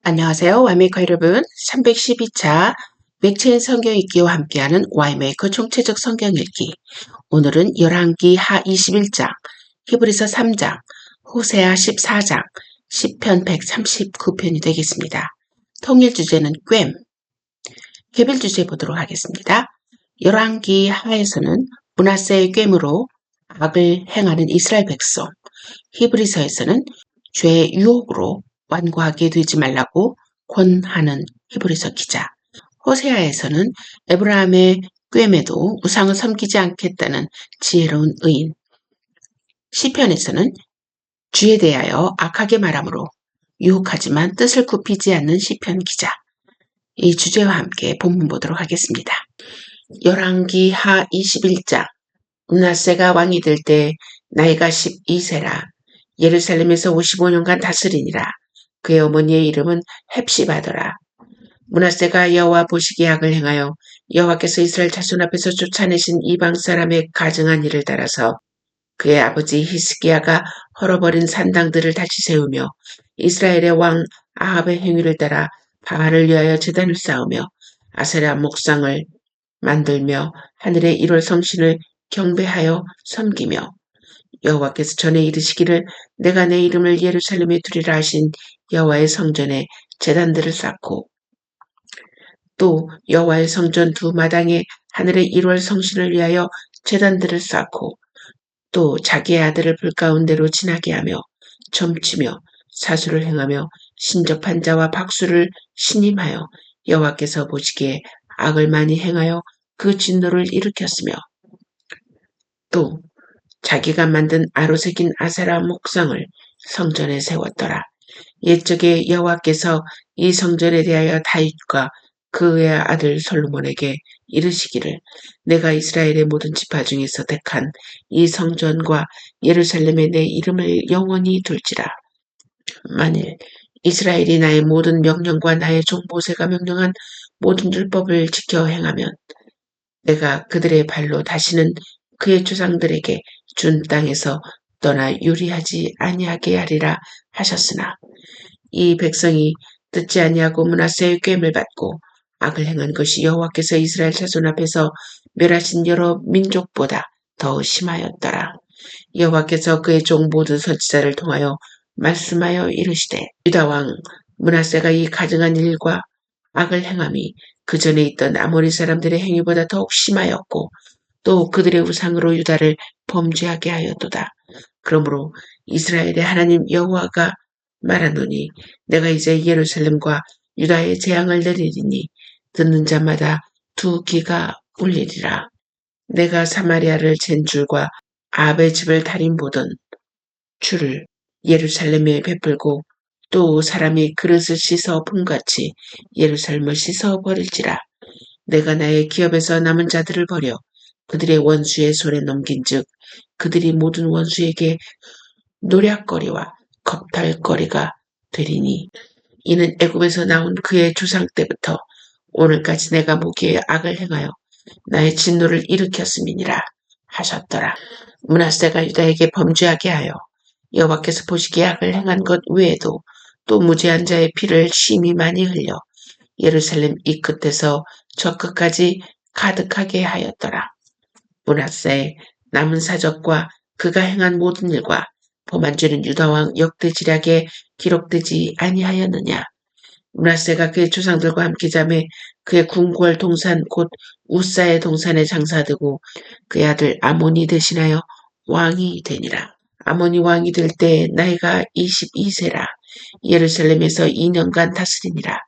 안녕하세요. 와이메이커 여러분. 312차 맥체인 성경 읽기와 함께하는 와이메이커 총체적 성경 읽기. 오늘은 열왕기 하 21장, 히브리서 3장, 호세아 14장, 시편 139편이 되겠습니다. 통일 주제는 꽹. 개별 주제 보도록 하겠습니다. 열왕기 하에서는 므낫세의 꽹으로 악을 행하는 이스라엘 백성, 히브리서에서는 죄의 유혹으로 완고하게 되지 말라고 권하는 히브리서 기자, 호세아에서는 에브라함의 꿰매도 우상을 섬기지 않겠다는 지혜로운 의인, 시편에서는 주에 대하여 악하게 말함으로 유혹하지만 뜻을 굽히지 않는 시편 기자, 이 주제와 함께 본문 보도록 하겠습니다. 열왕기 하 21장. 므낫세가 왕이 될 때 나이가 12세라. 예루살렘에서 55년간 다스리니라. 그의 어머니의 이름은 헵시바더라. 므낫세가 여호와 보시기에 악을 행하여 여호와께서 이스라엘 자손 앞에서 쫓아내신 이방 사람의 가증한 일을 따라서 그의 아버지 히스기야가 헐어버린 산당들을 다시 세우며 이스라엘의 왕 아합의 행위를 따라 바알을 위하여 제단을 쌓으며 아세라 목상을 만들며 하늘의 1월 성신을 경배하여 섬기며 여호와께서 전에 이르시기를 내가 내 이름을 예루살렘에 두리라 하신 여호와의 성전에 제단들을 쌓고 또 여호와의 성전 두 마당에 하늘의 1월 성신을 위하여 제단들을 쌓고 또 자기의 아들을 불 가운데로 지나게 하며 점치며 사수를 행하며 신접한 자와 박수를 신임하여 여호와께서 보시기에 악을 많이 행하여 그 진노를 일으켰으며 또 자기가 만든 아로새긴 아세라 목상을 성전에 세웠더라. 옛적에 여호와께서 이 성전에 대하여 다윗과 그의 아들 솔로몬에게 이르시기를 내가 이스라엘의 모든 지파 중에서 택한 이 성전과 예루살렘에 내 이름을 영원히 둘지라. 만일 이스라엘이 나의 모든 명령과 나의 종 모세가 명령한 모든 율법을 지켜 행하면 내가 그들의 발로 다시는 그의 조상들에게 준 땅에서 떠나 유리하지 아니하게 하리라 하셨으나 이 백성이 듣지 아니하고 므낫세의 꽹을 받고 악을 행한 것이 여호와께서 이스라엘 자손 앞에서 멸하신 여러 민족보다 더 심하였더라. 여호와께서 그의 종 모든 선지자를 통하여 말씀하여 이르시되 유다 왕 므낫세가 이 가증한 일과 악을 행함이 그 전에 있던 아모리 사람들의 행위보다 더욱 심하였고 또 그들의 우상으로 유다를 범죄하게 하였도다. 그러므로 이스라엘의 하나님 여호와가 말하노니 내가 이제 예루살렘과 유다의 재앙을 내리리니 듣는 자마다 두 귀가 울리리라. 내가 사마리아를 잰 줄과 아합의 집을 달인 보던 줄을 예루살렘에 베풀고 또 사람이 그릇을 씻어 봄같이 예루살렘을 씻어 버릴지라. 내가 나의 기업에서 남은 자들을 버려 그들의 원수의 손에 넘긴즉 그들이 모든 원수에게 노략거리와 겁탈거리가 되리니 이는 애굽에서 나온 그의 조상 때부터 오늘까지 내가 보기에 악을 행하여 나의 진노를 일으켰음이니라 하셨더라. 므낫세가 유다에게 범죄하게 하여 여호와께서 보시기에 악을 행한 것 외에도 또 무죄한 자의 피를 심히 많이 흘려 예루살렘 이 끝에서 저 끝까지 가득하게 하였더라. 므낫세의 남은 사적과 그가 행한 모든 일과 범한 죄는 유다왕 역대지략에 기록되지 아니하였느냐. 므낫세가 그의 조상들과 함께 잠에 그의 궁궐 동산 곧 우사의 동산에 장사되고 그의 아들 아몬이 대신하여 왕이 되니라. 아몬이 왕이 될 때 나이가 22세라. 예루살렘에서 2년간 다스리니라.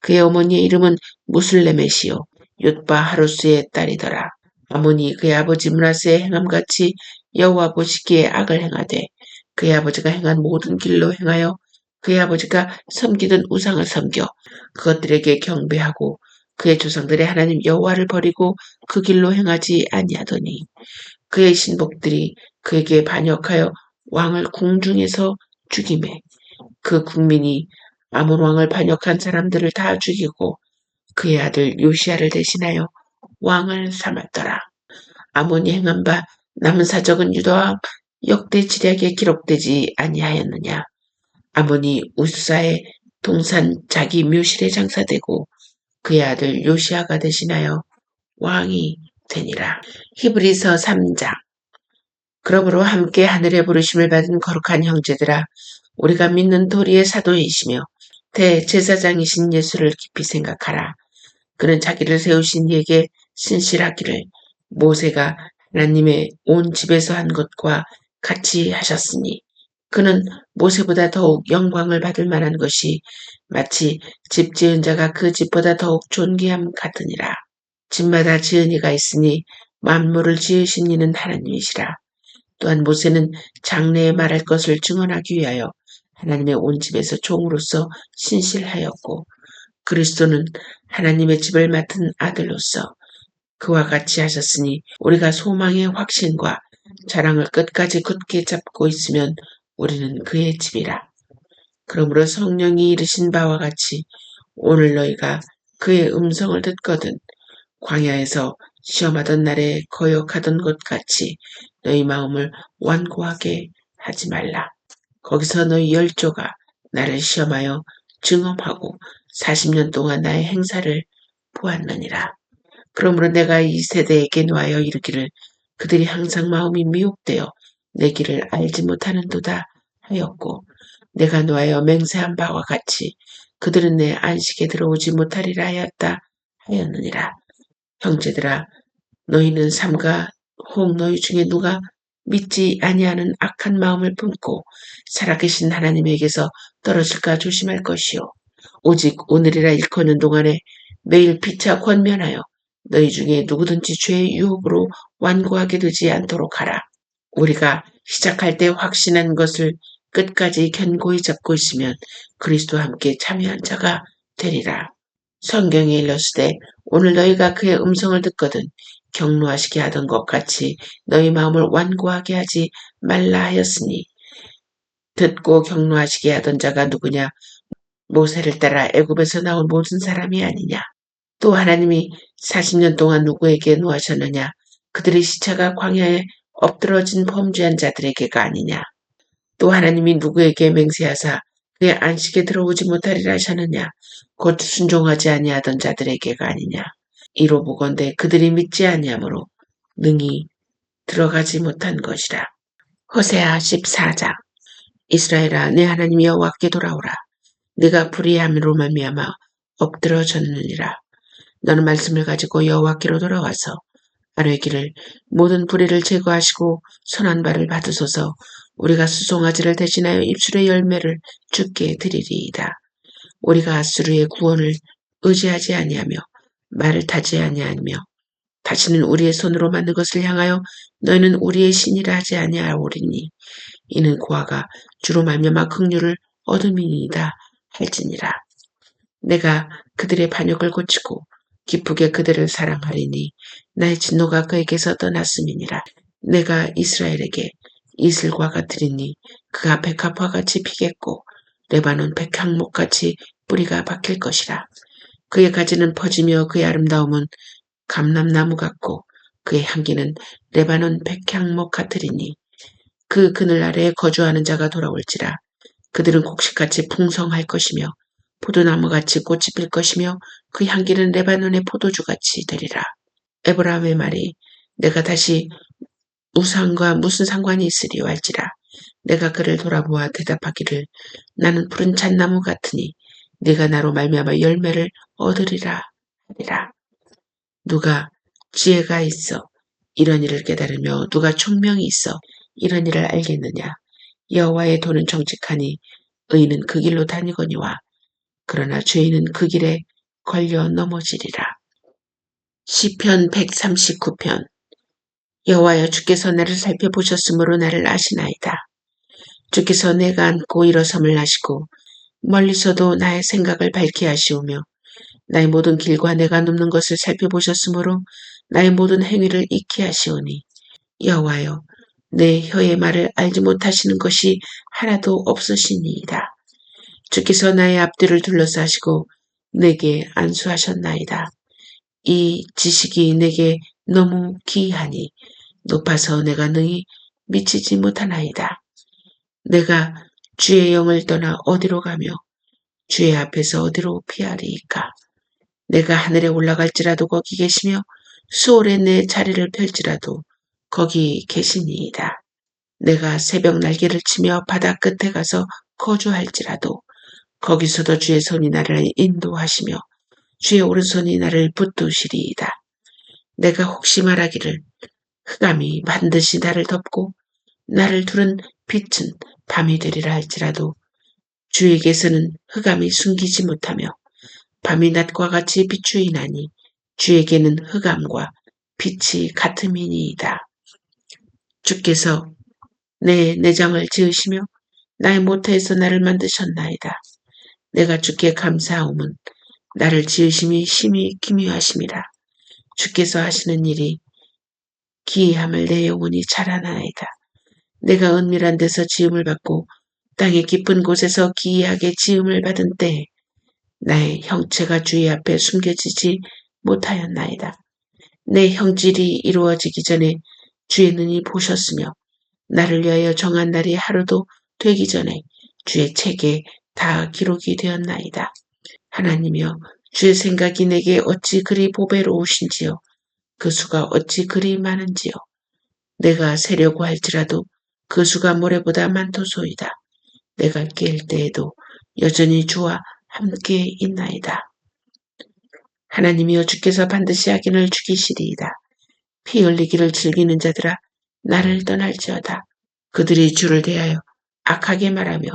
그의 어머니의 이름은 무슬레메시요 윳바 하루스의 딸이더라. 아몬이 그의 아버지 므낫세의 행함같이 여호와 보시기에 악을 행하되 그의 아버지가 행한 모든 길로 행하여 그의 아버지가 섬기던 우상을 섬겨 그것들에게 경배하고 그의 조상들의 하나님 여호와를 버리고 그 길로 행하지 아니하더니 그의 신복들이 그에게 반역하여 왕을 궁중에서 죽이매 그 국민이 아몬 왕을 반역한 사람들을 다 죽이고 그의 아들 요시야를 대신하여 왕을 삼았더라. 아몬이 행한 바 남은 사적은 유다왕 역대 지략에 기록되지 아니하였느냐. 아몬이 우사의 동산 자기 묘실에 장사되고 그의 아들 요시아가 대신하여 왕이 되니라. 히브리서 3장. 그러므로 함께 하늘의 부르심을 받은 거룩한 형제들아, 우리가 믿는 도리의 사도이시며 대제사장이신 예수를 깊이 생각하라. 그는 자기를 세우신 이에게 신실하기를 모세가 하나님의 온 집에서 한 것과 같이 하셨으니, 그는 모세보다 더욱 영광을 받을 만한 것이 마치 집 지은 자가 그 집보다 더욱 존귀함 같으니라. 집마다 지은 이가 있으니 만물을 지으신 이는 하나님이시라. 또한 모세는 장래에 말할 것을 증언하기 위하여 하나님의 온 집에서 종으로서 신실하였고, 그리스도는 하나님의 집을 맡은 아들로서 그와 같이 하셨으니, 우리가 소망의 확신과 자랑을 끝까지 굳게 잡고 있으면 우리는 그의 집이라. 그러므로 성령이 이르신 바와 같이 오늘 너희가 그의 음성을 듣거든 광야에서 시험하던 날에 거역하던 것 같이 너희 마음을 완고하게 하지 말라. 거기서 너희 열조가 나를 시험하여 증언하고 40년 동안 나의 행사를 보았느니라. 그러므로 내가 이 세대에게 놓아여 이르기를 그들이 항상 마음이 미혹되어 내 길을 알지 못하는도다 하였고, 내가 놓아여 맹세한 바와 같이 그들은 내 안식에 들어오지 못하리라 하였다 하였느니라. 형제들아, 너희는 삼가 혹 너희 중에 누가 믿지 아니하는 악한 마음을 품고 살아계신 하나님에게서 떨어질까 조심할 것이요. 오직 오늘이라 일컫는 동안에 매일 피차 권면하여 너희 중에 누구든지 죄의 유혹으로 완고하게 되지 않도록 하라. 우리가 시작할 때 확신한 것을 끝까지 견고히 잡고 있으면 그리스도와 함께 참여한 자가 되리라. 성경에 일렀으되 오늘 너희가 그의 음성을 듣거든 경노하시게 하던 것 같이 너희 마음을 완고하게 하지 말라 하였으니, 듣고 경노하시게 하던 자가 누구냐? 모세를 따라 애굽에서 나온 모든 사람이 아니냐? 또 하나님이 40년 동안 누구에게 노하셨느냐? 그들의 시체가 광야에 엎드러진 범죄한 자들에게가 아니냐? 또 하나님이 누구에게 맹세하사 그의 안식에 들어오지 못하리라 하셨느냐? 곧 순종하지 아니하던 자들에게가 아니냐? 이로 보건대 그들이 믿지 아니하므로 능히 들어가지 못한 것이라. 호세아 14장. 이스라엘아, 내 하나님 여호와께 돌아오라. 네가 불의함으로 말미암아 엎드러졌느니라. 너는 말씀을 가지고 여호와께로 돌아와서 아뢰기를 모든 불의를 제거하시고 선한 바를 받으소서. 우리가 수송아지를 대신하여 입술의 열매를 주께 드리리이다. 우리가 아수르의 구원을 의지하지 아니하며 말을 타지 아니하며 다시는 우리의 손으로 만든 것을 향하여 너희는 우리의 신이라 하지 아니하오리니, 이는 고아가 주로 말미암아 긍휼을 얻음이니이다 할지니라. 내가 그들의 반역을 고치고 기쁘게 그들을 사랑하리니 나의 진노가 그에게서 떠났음이니라. 내가 이스라엘에게 이슬과 같으리니 그가 백합화 같이 피겠고 레바논 백향목 같이 뿌리가 박힐 것이라. 그의 가지는 퍼지며 그의 아름다움은 감람나무 같고 그의 향기는 레바논 백향목 같으리니, 그 그늘 아래에 거주하는 자가 돌아올지라. 그들은 곡식같이 풍성할 것이며 포도나무같이 꽃이 필 것이며 그 향기는 레바논의 포도주같이 되리라. 에브라임의 말이 내가 다시 우상과 무슨 상관이 있으리요 할지라. 내가 그를 돌아보아 대답하기를 나는 푸른 잣나무 같으니 네가 나로 말미암아 열매를 얻으리라 하리라. 누가 지혜가 있어 이런 일을 깨달으며 누가 총명이 있어 이런 일을 알겠느냐? 여호와의 도는 정직하니 의인은 그 길로 다니거니와 그러나 죄인은 그 길에 걸려 넘어지리라. 시편 139편. 여호와여, 주께서 나를 살펴보셨으므로 나를 아시나이다. 주께서 내가 앉고 일어섬을 아시고 멀리서도 나의 생각을 밝게 하시오며 나의 모든 길과 내가 눕는 것을 살펴보셨으므로 나의 모든 행위를 익히 하시오니, 여호와여, 내 혀의 말을 알지 못하시는 것이 하나도 없으시니이다. 주께서 나의 앞뒤를 둘러싸시고 내게 안수하셨나이다. 이 지식이 내게 너무 기이하니 높아서 내가 능히 미치지 못하나이다. 내가 주의 영을 떠나 어디로 가며 주의 앞에서 어디로 피하리이까? 내가 하늘에 올라갈지라도 거기 계시며 수월에 내 자리를 펼지라도 거기 계시니이다. 내가 새벽 날개를 치며 바다 끝에 가서 거주할지라도 거기서도 주의 손이 나를 인도하시며 주의 오른손이 나를 붙드시리이다. 내가 혹시 말하기를 흑암이 반드시 나를 덮고 나를 두른 빛은 밤이 되리라 할지라도 주에게서는 흑암이 숨기지 못하며 밤이 낮과 같이 비추이나니 주에게는 흑암과 빛이 같음이니이다. 주께서 내 내장을 지으시며 나의 모태에서 나를 만드셨나이다. 내가 주께 감사하오면 나를 지으심이 심히 기묘하심이라. 주께서 하시는 일이 기이함을 내 영혼이 잘 아나이다. 내가 은밀한 데서 지음을 받고 땅의 깊은 곳에서 기이하게 지음을 받은 때에 나의 형체가 주의 앞에 숨겨지지 못하였나이다. 내 형질이 이루어지기 전에 주의 눈이 보셨으며 나를 위하여 정한 날이 하루도 되기 전에 주의 책에 다 기록이 되었나이다. 하나님이여, 주의 생각이 내게 어찌 그리 보배로우신지요. 그 수가 어찌 그리 많은지요. 내가 세려고 할지라도 그 수가 모래보다 많도소이다. 내가 깰 때에도 여전히 주와 함께 있나이다. 하나님이여, 주께서 반드시 악인을 죽이시리이다. 피 흘리기를 즐기는 자들아 나를 떠날지어다. 그들이 주를 대하여 악하게 말하며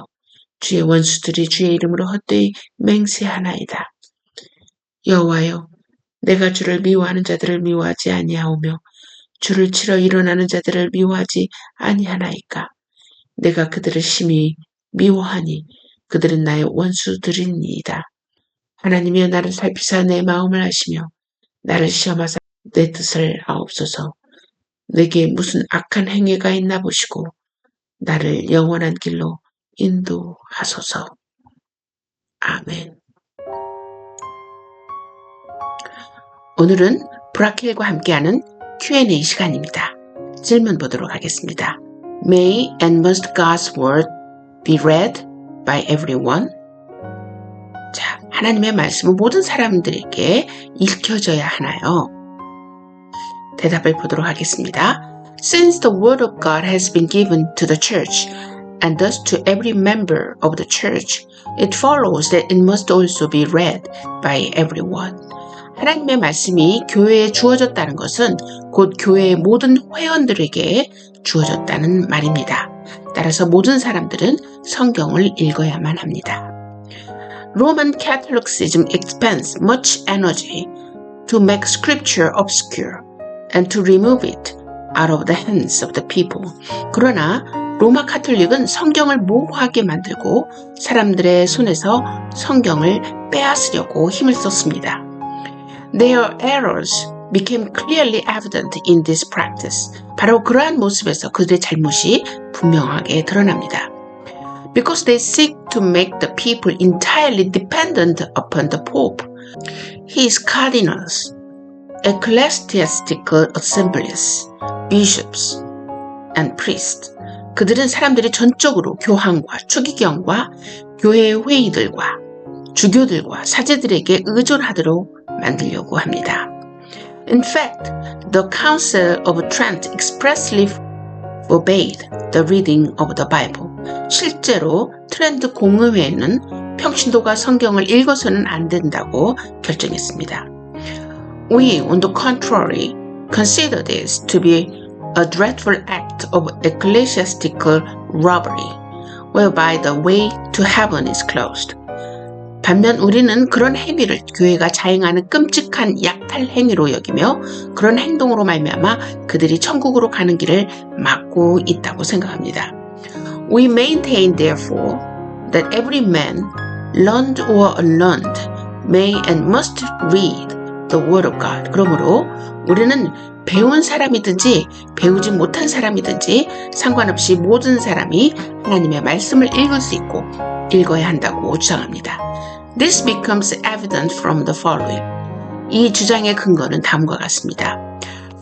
주의 원수들이 주의 이름으로 헛되이 맹세하나이다. 여호와여, 내가 주를 미워하는 자들을 미워하지 아니하오며 주를 치러 일어나는 자들을 미워하지 아니하나이까? 내가 그들을 심히 미워하니 그들은 나의 원수들이니이다. 하나님이여, 나를 살피사 내 마음을 아시며 나를 시험하사 내 뜻을 아옵소서. 내게 무슨 악한 행위가 있나 보시고 나를 영원한 길로 인도하소서. 아멘. 오늘은 브라켈과 함께하는 Q&A 시간입니다. 질문 보도록 하겠습니다. May and must God's word be read by everyone? 자, 하나님의 말씀은 모든 사람들에게 읽혀져야 하나요? 대답을 보도록 하겠습니다. Since the word of God has been given to the church, and thus to every member of the church, it follows that it must also be read by everyone. 하나님의 말씀이 교회에 주어졌다는 것은 곧 교회의 모든 회원들에게 주어졌다는 말입니다. 따라서 모든 사람들은 성경을 읽어야만 합니다. Roman Catholicism expends much energy to make scripture obscure and to remove it out of the hands of the people. 그러나 로마 카톨릭은 성경을 모호하게 만들고 사람들의 손에서 성경을 빼앗으려고 힘을 썼습니다. Their errors became clearly evident in this practice. 바로 그러한 모습에서 그들의 잘못이 분명하게 드러납니다. Because they seek to make the people entirely dependent upon the Pope, his cardinals, ecclesiastical assemblies, bishops, and priests. 그들은 사람들이 전적으로 교황과 추기경과 교회의 회의들과 주교들과 사제들에게 의존하도록 만들려고 합니다. In fact, the Council of Trent expressly forbade the reading of the Bible. 실제로 트렌트 공의회는 평신도가 성경을 읽어서는 안 된다고 결정했습니다. We, on the contrary, consider this to be a dreadful act of ecclesiastical robbery, whereby the way to heaven is closed. 반면 우리는 그런 행위를 교회가 자행하는 끔찍한 약탈 행위로 여기며 그런 행동으로 말미암아 그들이 천국으로 가는 길을 막고 있다고 생각합니다. We maintain therefore that every man, learned or unlearned, may and must read the word of God. 그러므로 우리는 배운 사람이든지 배우지 못한 사람이든지 상관없이 모든 사람이 하나님의 말씀을 읽을 수 있고 읽어야 한다고 주장합니다. This becomes evident from the following. 이 주장의 근거는 다음과 같습니다.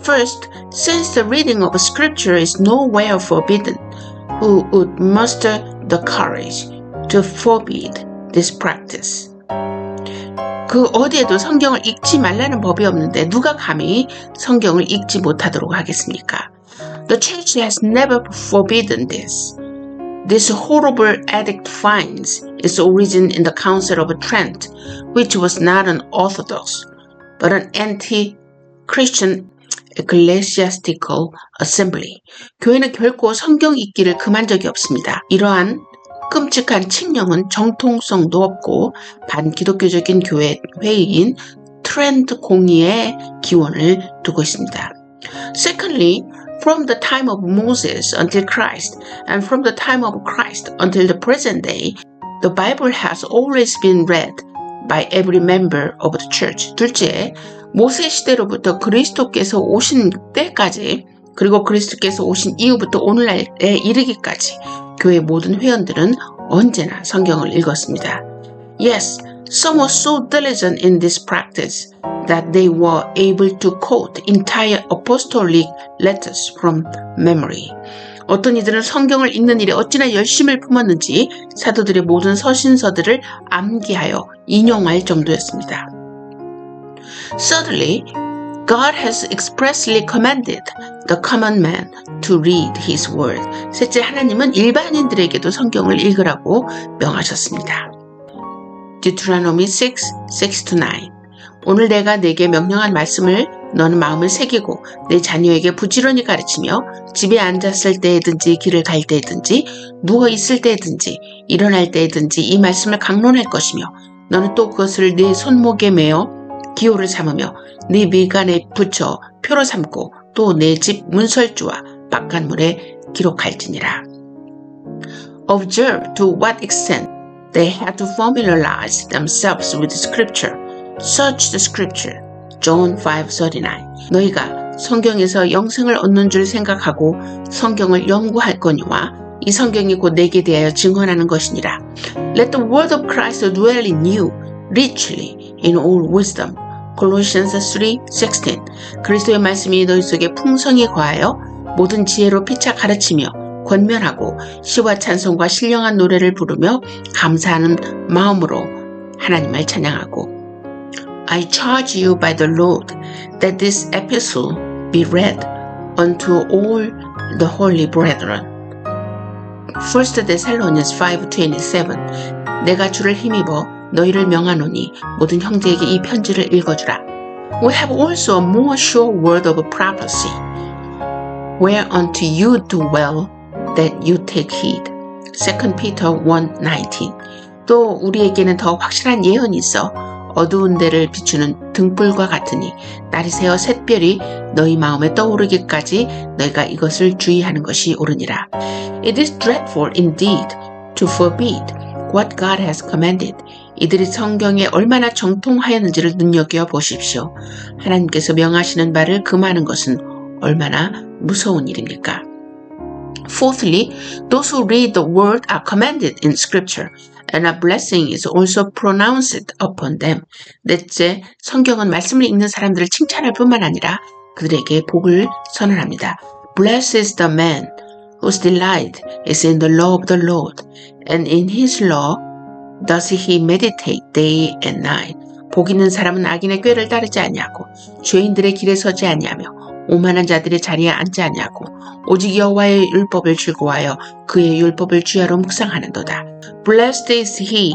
First, since the reading of scripture is nowhere forbidden, who would muster the courage to forbid this practice. 그 어디에도 성경을 읽지 말라는 법이 없는데 누가 감히 성경을 읽지 못하도록 하겠습니까? The church has never forbidden this. This horrible edict finds its origin in the Council of Trent, which was not an orthodox, but an anti-Christian ecclesiastical assembly. 교회는 결코 성경 읽기를 금한 적이 없습니다. 이러한 끔찍한 칙령은 정통성도 없고 반기독교적인 교회 회의인 트렌트 공의의 기원을 두고 있습니다. Secondly, from the time of Moses until Christ, and from the time of Christ until the present day, the Bible has always been read by every member of the church. 둘째, 모세 시대로부터 그리스도께서 오신 때까지, 그리고 그리스도께서 오신 이후부터 오늘날에 이르기까지 교회 모든 회원들은 언제나 성경을 읽었습니다. Yes, some were so diligent in this practice that they were able to quote entire apostolic letters from memory. 어떤 이들은 성경을 읽는 일에 어찌나 열심을 품었는지 사도들의 모든 서신서들을 암기하여 인용할 정도였습니다. Thirdly, God has expressly commanded the common man to read His word. 셋째, 하나님은 일반인들에게도 성경을 읽으라고 명하셨습니다. Deuteronomy 6, 6-9. 오늘 내가 네게 명령한 말씀을 너는 마음을 새기고 내 자녀에게 부지런히 가르치며 집에 앉았을 때에든지 길을 갈 때에든지 누워 있을 때에든지 일어날 때에든지 이 말씀을 강론할 것이며 너는 또 그것을 네 손목에 매어 기호를 삼으며 네 미간에 붙여 표로 삼고 또 내 집 문설주와 바깥문에 기록할지니라. Observe to what extent they had to familiarize themselves with Scripture. Search the Scripture. John 5:39. 너희가 성경에서 영생을 얻는 줄 생각하고 성경을 연구할 거니와 이 성경이 곧 내게 대하여 증언하는 것이니라. Let the word of Christ dwell in you richly in all wisdom. Colossians 3:16. 그리스도의 말씀이 너희 속에 풍성히 거하여 모든 지혜로 피차 가르치며 권면하고 시와 찬송과 신령한 노래를 부르며 감사하는 마음으로 하나님을 찬양하고 I charge you by the Lord that this epistle be read unto all the holy brethren. 1 Thessalonians 5:27. 내가 주를 힘입어 너희를 명하노니 모든 형제에게 이 편지를 읽어주라. We have also a more sure word of prophecy, whereunto you do well that you take heed. 2 Peter 1:19. 또 우리에게는 더 확실한 예언이 있어 어두운 데를 비추는 등불과 같으니 날이 새어 샛별이 너희 마음에 떠오르기까지 너희가 이것을 주의하는 것이 옳으니라. It is dreadful indeed to forbid what God has commanded. 이들이 성경에 얼마나 정통하였는지를 눈여겨보십시오. 하나님께서 명하시는 바를 금하는 것은 얼마나 무서운 일입니까? Fourthly, those who read the word are commanded in Scripture, and a blessing is also pronounced upon them. 넷째, 성경은 말씀을 읽는 사람들을 칭찬할 뿐만 아니라 그들에게 복을 선언합니다. Blessed is the man whose delight is in the law of the Lord, and in his law does he meditate day and night. 복 있는 사람은 악인의 꾀를 따르지 아니하고 죄인들의 길에 서지 아니하며 오만한 자들의 자리에 앉지 아니하고 오직 여호와의 율법을 즐거워하여 그의 율법을 주야로 묵상하는도다. Blessed is he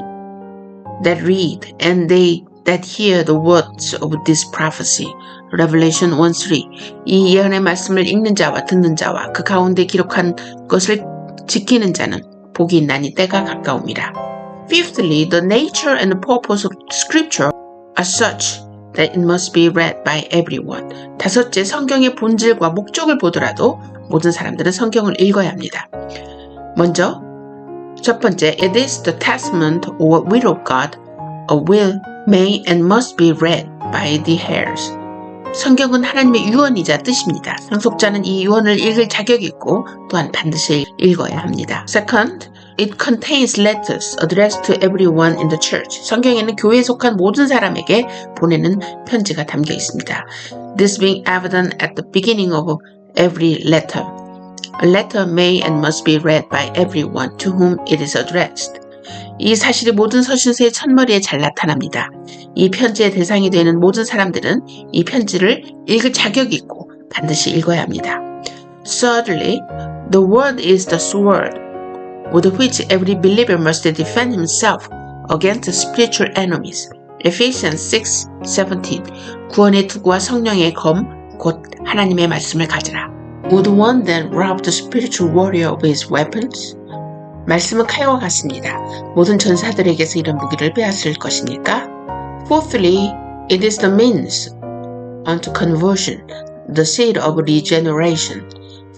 that read and they that hear the words of this prophecy. Revelation 1:3. 이 예언의 말씀을 읽는 자와 듣는 자와 그 가운데 기록한 것을 지키는 자는 복이 있나니 때가 가까움이라. Fifthly, the nature and the purpose of Scripture are such that it must be read by everyone. 다섯째, 성경의 본질과 목적을 보더라도 모든 사람들은 성경을 읽어야 합니다. 먼저 첫 번째, it is the testament or will of God, a will may and must be read by the heirs. 성경은 하나님의 유언이자 뜻입니다. 상속자는 이 유언을 읽을 자격이 있고 또한 반드시 읽어야 합니다. Second, it contains letters addressed to everyone in the church. 성경에는 교회에 속한 모든 사람에게 보내는 편지가 담겨 있습니다. This being evident at the beginning of every letter. A letter may and must be read by everyone to whom it is addressed. 이 사실이 모든 서신서의 첫머리에 잘 나타납니다. 이 편지의 대상이 되는 모든 사람들은 이 편지를 읽을 자격이 있고 반드시 읽어야 합니다. Thirdly, the word is the sword with which every believer must defend himself against spiritual enemies. Ephesians 6:17 구원의 투구와 성령의 검, 곧 하나님의 말씀을 가지라. Would one then rob the spiritual warrior of his weapons? 말씀은 칼과 같습니다. 모든 전사들에게서 이런 무기를 빼앗을 것입니까? Fourthly, it is the means unto conversion, the seed of regeneration.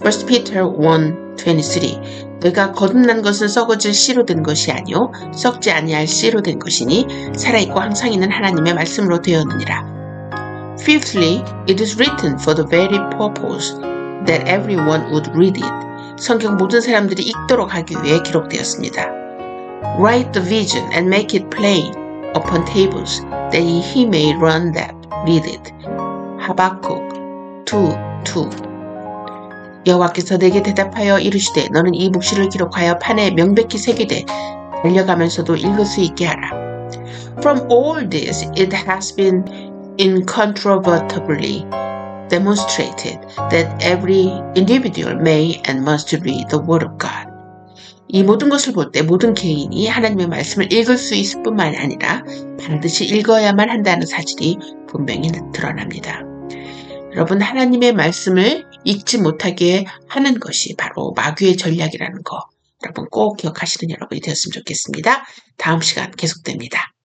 1 Peter 1:23 너희가 거듭난 것은 썩어질 씨로 된 것이 아니요 썩지 아니할 씨로 된 것이니 살아있고 항상 있는 하나님의 말씀으로 되었느니라. Fifthly, it is written for the very purpose that everyone would read it. 성경 모든 사람들이 읽도록 하기 위해 기록되었습니다. Write the vision and make it plain upon tables that he may run that read it. 하박국 2:2 여호와께서 내게 대답하여 이르시되 너는 이 묵시를 기록하여 판에 명백히 새기되 달려가면서도 읽을 수 있게 하라. From all this it has been incontrovertibly demonstrated that every individual may and must read the word of God. 이 모든 것을 볼 때 모든 개인이 하나님의 말씀을 읽을 수 있을 뿐만 아니라 반드시 읽어야만 한다는 사실이 분명히 드러납니다. 여러분, 하나님의 말씀을 읽지 못하게 하는 것이 바로 마귀의 전략이라는 거 여러분 꼭 기억하시는 여러분이 되었으면 좋겠습니다. 다음 시간 계속됩니다.